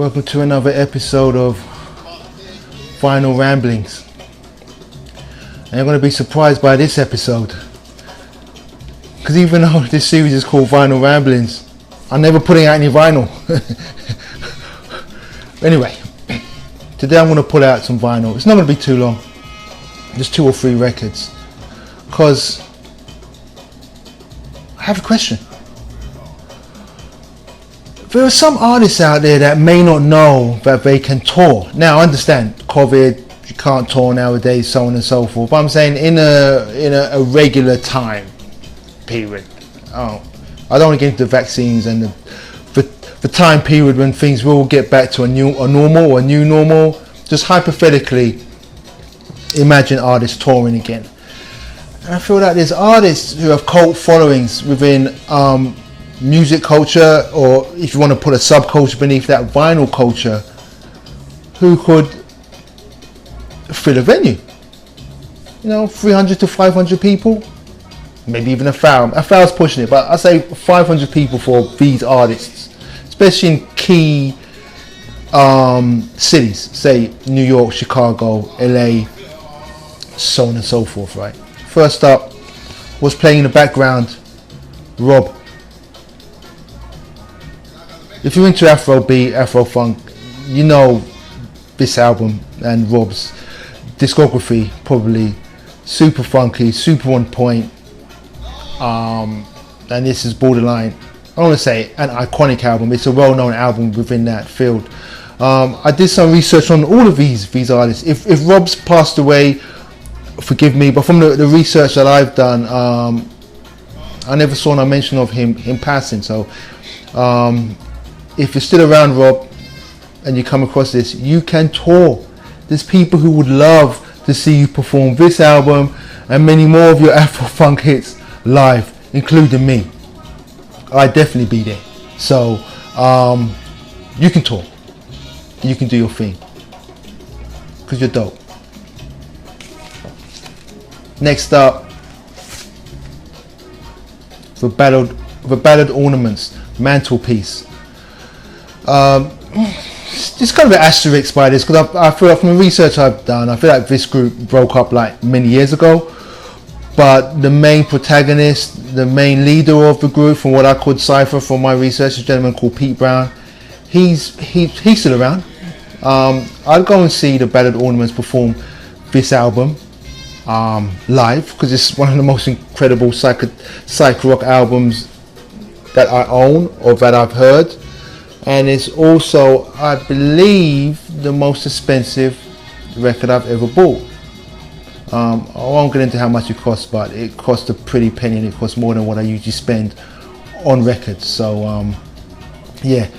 Welcome to another episode of Vinyl Ramblings. And you're going to be surprised by this episode, because even though this series is called Vinyl Ramblings, I'm never putting out any vinyl. Anyway, today I'm going to put out some vinyl. It's not going to be too long, just 2 or 3 records, because I have a question. There are some artists out there that may not know that they can tour. Now, I understand COVID, you can't tour nowadays, so on and so forth. But I'm saying in a regular time period. I don't want to get into the vaccines and the time period when things will get back to a new normal. Just hypothetically, imagine artists touring again. And I feel that there's artists who have cult followings within music culture, or if you want to put a subculture beneath that, vinyl culture, who could fill a venue. 300 to 500 people, maybe even 1,000. 1,000's pushing it, but I say 500 people for these artists, especially in key cities, say New York, Chicago, LA, so on and so forth. Right. First up was playing in the background, Rob. If you're into Afrobeat, Afro-funk, you know this album and Rob's discography, probably super funky, super on point, and this is borderline, I want to say, an iconic album. It's a well-known album within that field. I did some research on all of these artists. If Rob's passed away, forgive me, but from the research that I've done, I never saw no mention of him in passing. So if you're still around, Rob, and you come across this, you can tour. There's people who would love to see you perform this album and many more of your Afro-funk hits live, including me. I'd definitely be there. So you can tour. You can do your thing, because you're dope. Next up, the Ballad Ornaments Mantelpiece. It's kind of an asterisk by this, because I feel like from the research I've done, I feel like this group broke up like many years ago, but the main protagonist, the main leader of the group, from what I could decipher from my research, is a gentleman called Pete Brown. He's still around. I'd go and see the Ballad Ornaments perform this album live, because it's one of the most incredible psych rock albums that I own or that I've heard. And it's also, I believe, the most expensive record I've ever bought. I won't get into how much it costs, but it cost a pretty penny, and it costs more than what I usually spend on records. So yeah,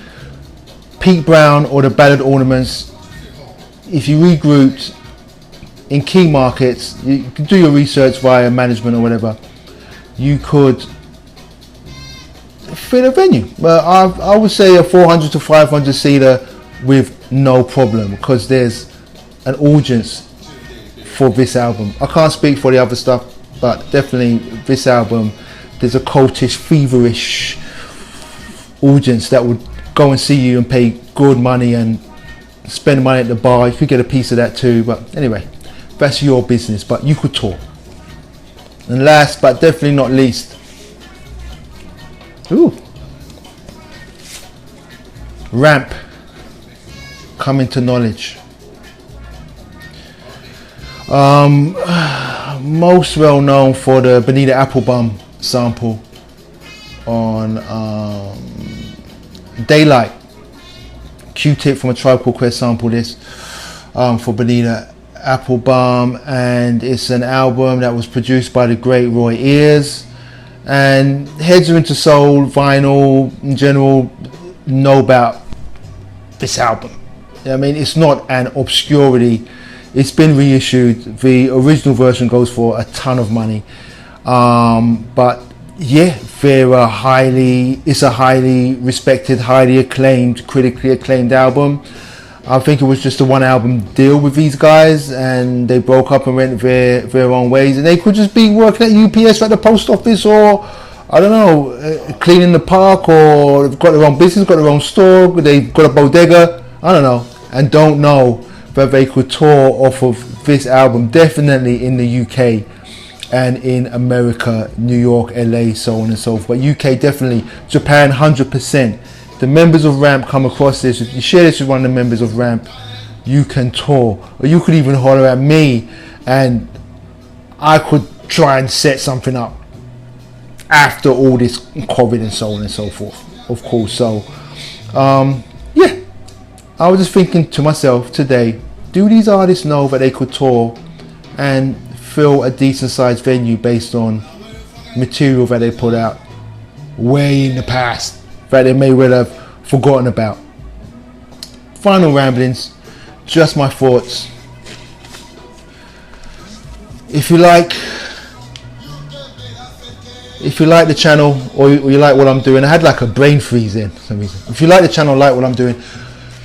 Pete Brown or the Ballad Ornaments, if you regrouped in key markets, you can do your research via management or whatever, you could fill a venue. But I would say a 400 to 500 seater with no problem, because there's an audience for this album. I can't speak for the other stuff, but definitely this album, there's a cultish, feverish audience that would go and see you and pay good money and spend money at the bar. You could get a piece of that too, but anyway, that's your business, but you could tour. And last but definitely not least, Ramp, Coming to Knowledge. Most well known for the Bonita Applebum sample on Daylight. Q-Tip from A Tribe Called Quest sample this for Bonita Applebum, and it's an album that was produced by the great Roy Ayers. And heads are into soul, vinyl in general, know about this album. I mean, it's not an obscurity. It's been reissued. The original version goes for a ton of money. But yeah, it's a highly respected, highly acclaimed, critically acclaimed album. I think it was just a 1 album deal with these guys, and they broke up and went their own ways, and they could just be working at UPS, at the post office, or I don't know, cleaning the park, or they've got their own business, got their own store, they've got a bodega. I don't know, and don't know that they could tour off of this album, definitely in the UK and in America, New York, LA, so on and so forth. But UK definitely, Japan 100%. The members of Ramp come across this, if you share this with one of the members of Ramp, you can tour, or you could even holler at me and I could try and set something up after all this COVID and so on and so forth, of course. So yeah, I was just thinking to myself today, do these artists know that they could tour and fill a decent sized venue based on material that they put out way in the past that they may well have forgotten about? Final ramblings, just my thoughts. If you like the channel, or you like what I'm doing, I had like a brain freeze in for some reason. If you like the channel, like what I'm doing,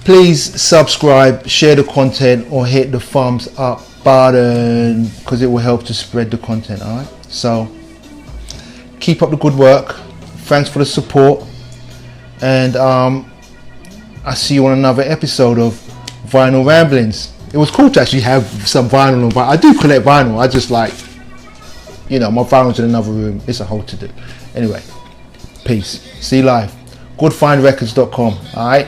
please subscribe, share the content, or hit the thumbs up button, because it will help to spread the content. All right, so keep up the good work. Thanks for the support, and I see you on another episode of Vinyl Ramblings. It was cool to actually have some vinyl, but I do collect vinyl. I just like, you know, my vinyl's in another room. It's a whole to do. Anyway, peace. See you live. Goodfindrecords.com. All right.